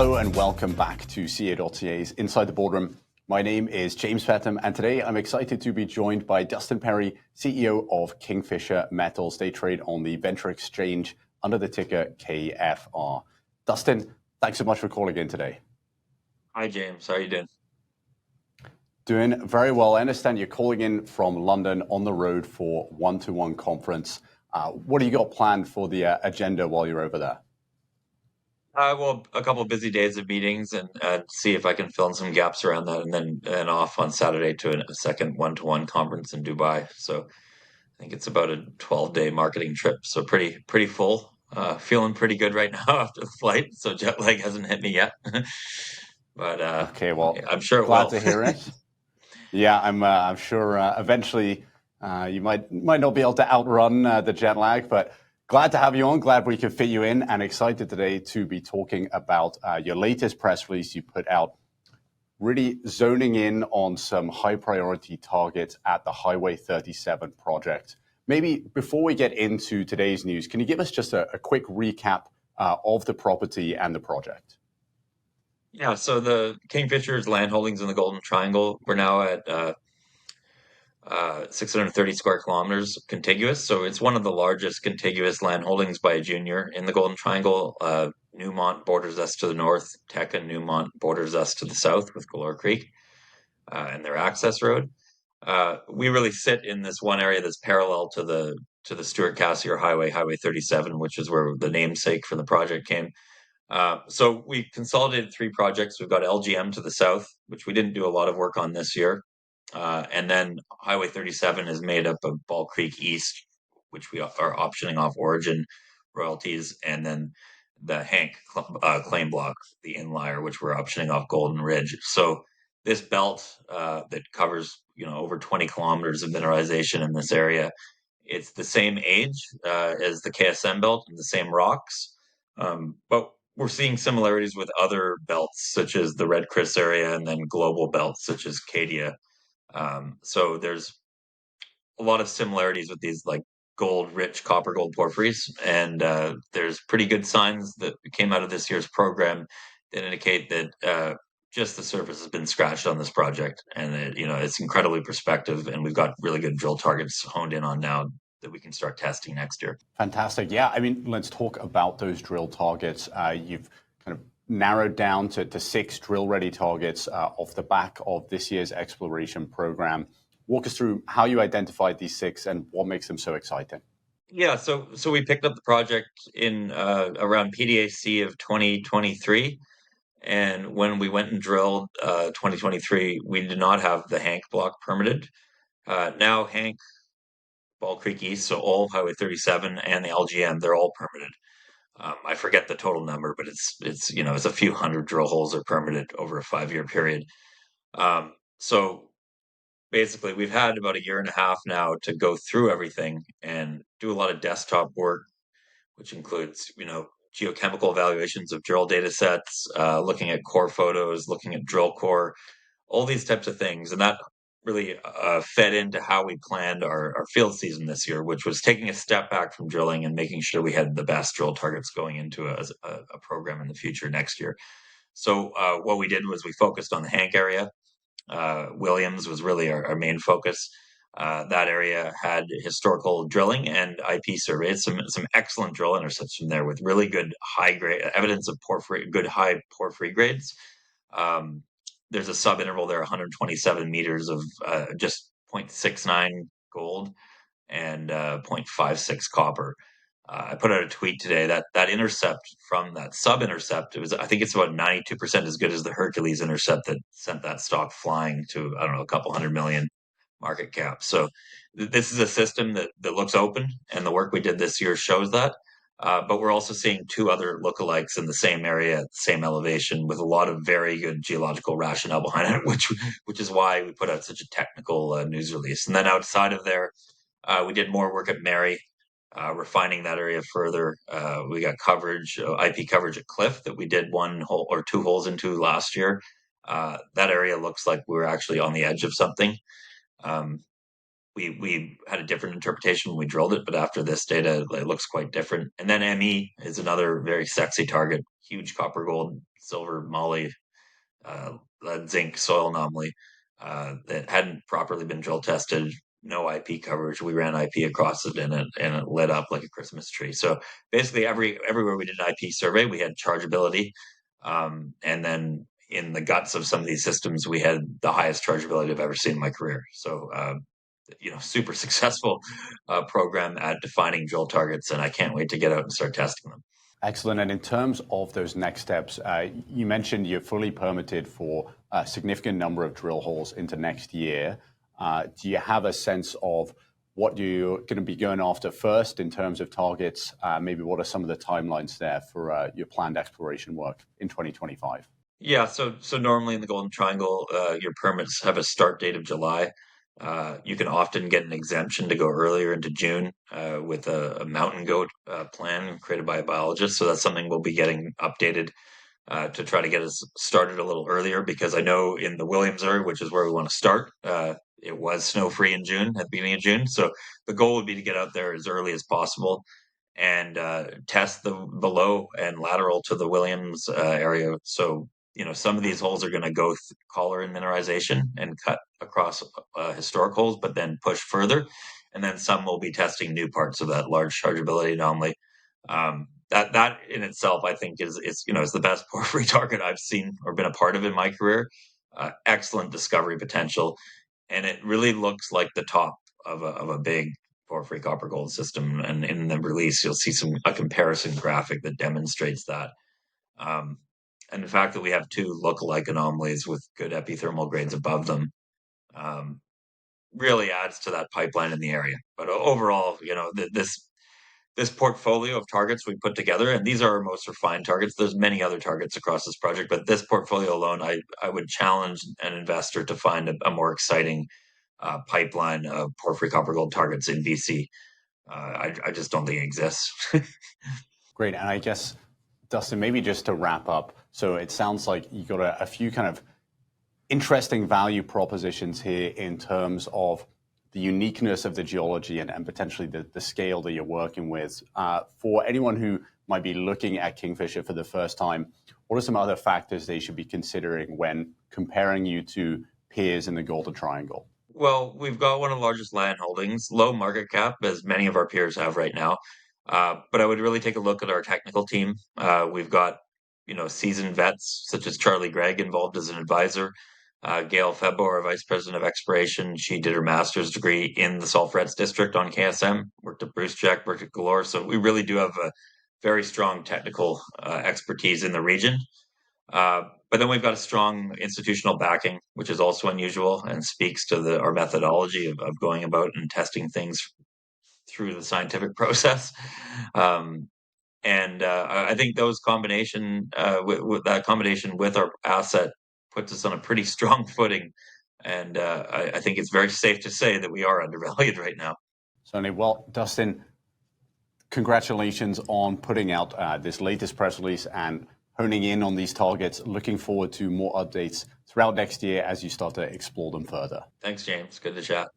Hello and welcome back to CA.CA's Inside the Boardroom. My name is James Fettham, and today I'm excited to be joined by Dustin Perry, CEO of Kingfisher Metals. They trade on the Venture Exchange under the ticker KFR. Dustin, thanks so much for calling in today. Hi, James. How are you doing? Doing very well. I understand you're calling in from London on the road for one-to-one conference. What do you got planned for the agenda while you're over there? Well, a couple of busy days of meetings and see if I can fill in some gaps around that, and then off on Saturday to a second one-to-one conference in Dubai. So I think it's about a 12-day marketing trip. So pretty full. Feeling pretty good right now after the flight. So jet lag hasn't hit me yet, but okay, well, I'm sure it glad will. to hear it. Yeah, I'm sure eventually you might not be able to outrun the jet lag, but glad to have you on. Glad we could fit you in, and excited today to be talking about your latest press release you put out, really zoning in on some high priority targets at the HWY 37 project. Maybe before we get into today's news, can you give us just a quick recap of the property and the project? Yeah, so the Kingfisher's land holdings in the Golden Triangle, we're now at 630 square kilometers contiguous. So it's one of the largest contiguous land holdings by a junior in the Golden Triangle. Newmont borders us to the north. Teck and Newmont borders us to the south with Galore Creek and their access road. We really sit in this one area that's parallel to the Stewart-Cassiar Highway, Highway 37, which is where the namesake for the project came. So we consolidated three projects. We've got LGM to the south, which we didn't do a lot of work on this year. And then Highway 37 is made up of Ball Creek East, which we are optioning off Origin royalties, and then the Hank claim block, the Inlier, which we're optioning off Golden Ridge. So this belt that covers over 20 kilometers of mineralization in this area, it's the same age as the KSM belt and the same rocks, but we're seeing similarities with other belts such as the Red Chris area and then global belts such as Cadia. So there's a lot of similarities with these like gold-rich copper gold porphyries, and there's pretty good signs that came out of this year's program that indicate that just the surface has been scratched on this project, and it's incredibly prospective, and we've got really good drill targets honed in on now that we can start testing next year. Fantastic. Yeah, I mean, let's talk about those drill targets. You've kind of narrowed down to 6 drill-ready targets off the back of this year's exploration program. Walk us through how you identified these 6 and what makes them so exciting. Yeah, so we picked up the project in around PDAC of 2023, and when we went and drilled 2023, we did not have the Hank block permitted. Now Hank, Ball Creek East, so all Highway 37 and the LGM, they're all permitted. I forget the total number, but it's a few hundred drill holes are permitted over a 5-year period. So basically, we've had about a year and a half now to go through everything and do a lot of desktop work, which includes geochemical evaluations of drill data sets, looking at core photos, looking at drill core, all these types of things, and that really fed into how we planned our field season this year, which was taking a step back from drilling and making sure we had the best drill targets going into a program in the future next year. So what we did was we focused on the Hank area. Williams was really our main focus. That area had historical drilling and IP surveys, some excellent drill intercepts from there with really good high grade evidence of porphyry, good high porphyry grades. There's a sub-interval there, 127 meters of just 0.69 gold and 0.56 copper. I put out a tweet today that intercept from that sub-intercept, I think it's about 92% as good as the Hercules intercept that sent that stock flying to, I don't know, a couple $100 million market cap. So this is a system that looks open, and the work we did this year shows that. But we're also seeing 2 other lookalikes in the same area, same elevation, with a lot of very good geological rationale behind it, which is why we put out such a technical news release. And then outside of there, we did more work at Mary, refining that area further. We got coverage, IP coverage at Cliff that we did 1 hole or 2 holes into last year. That area looks like we're actually on the edge of something. We had a different interpretation when we drilled it, but after this data, it looks quite different. And then ME is another very sexy target, huge copper gold silver, moly, lead, zinc soil anomaly that hadn't properly been drill tested. No IP coverage. We ran IP across it, and it lit up like a Christmas tree. So basically, everywhere we did an IP survey, we had chargeability, and then in the guts of some of these systems, we had the highest chargeability I've ever seen in my career. So super successful program at defining drill targets, and I can't wait to get out and start testing them. Excellent. And in terms of those next steps, you mentioned you're fully permitted for a significant number of drill holes into next year. Do you have a sense of what you're going to be going after first in terms of targets? Maybe what are some of the timelines there for your planned exploration work in 2025? Yeah, so normally in the Golden Triangle, your permits have a start date of July. You can often get an exemption to go earlier into June with a mountain goat plan created by a biologist. So that's something we'll be getting updated to try to get us started a little earlier, because I know in the Williams area, which is where we want to start, it was snow-free in June, at the beginning of June. So the goal would be to get out there as early as possible and test the below and lateral to the Williams area. So some of these holes are going to go collar in mineralization and cut across historic holes, but then push further. And then some will be testing new parts of that large chargeability anomaly. That in itself, I think, is the best porphyry target I've seen or been a part of in my career. Excellent discovery potential, and it really looks like the top of a big porphyry copper gold system. And in the release, you'll see a comparison graphic that demonstrates that. And the fact that we have two lookalike anomalies with good epithermal grades above them really adds to that pipeline in the area. But overall, this portfolio of targets we put together, and these are our most refined targets. There's many other targets across this project, but this portfolio alone, I would challenge an investor to find a more exciting pipeline of porphyry copper gold targets in BC. I just don't think it exists. Great. And I guess, Dustin, maybe just to wrap up, so it sounds like you got a few kind of interesting value propositions here in terms of the uniqueness of the geology and potentially the scale that you're working with. For anyone who might be looking at Kingfisher for the first time, what are some other factors they should be considering when comparing you to peers in the Golden Triangle? Well, we've got one of the largest land holdings, low market cap, as many of our peers have right now. But I would really take a look at our technical team. We've got seasoned vets such as Charlie Gregg involved as an advisor. Gail Febo, our Vice President of Exploration, she did her master's degree in the Sulphurets District on KSM, worked at Bruce Jack, worked at Galore. So we really do have a very strong technical expertise in the region. But then we've got a strong institutional backing, which is also unusual and speaks to our methodology of going about and testing things through the scientific process. And I think those combination with that combination with our asset puts us on a pretty strong footing. And I think it's very safe to say that we are undervalued right now. Certainly. Well, Dustin, congratulations on putting out this latest press release and honing in on these targets. Looking forward to more updates throughout next year as you start to explore them further. Thanks, James. Good to chat.